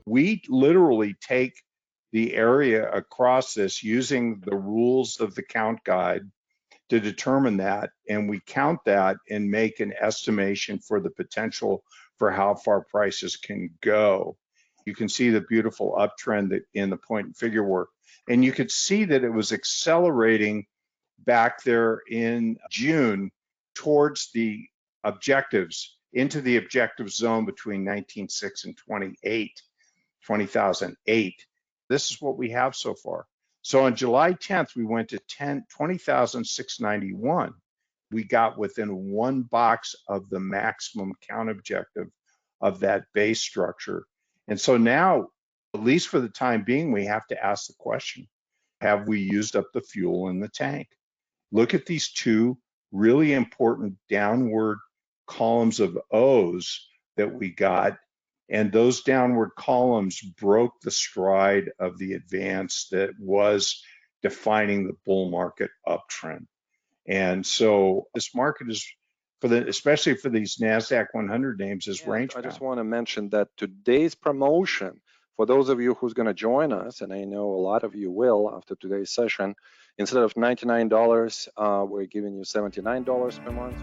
We literally take the area across this using the rules of the count guide to determine that, and we count that and make an estimation for the potential for how far prices can go. You can see the beautiful uptrend that in the point and figure work, and you could see that it was accelerating back there in June towards the objectives, into the objective zone between 19.6 and 20,008. This is what we have so far. So on July 10th, we went to 20,691. We got within one box of the maximum count objective of that base structure. And so now, at least for the time being, we have to ask the question, have we used up the fuel in the tank? Look at these two really important downward columns of O's that we got. And those downward columns broke the stride of the advance that was defining the bull market uptrend. And so this market is, especially for these NASDAQ 100 names, is range bound. I just want to mention that today's promotion, for those of you who's going to join us, and I know a lot of you will after today's session, instead of $99, we're giving you $79 per month.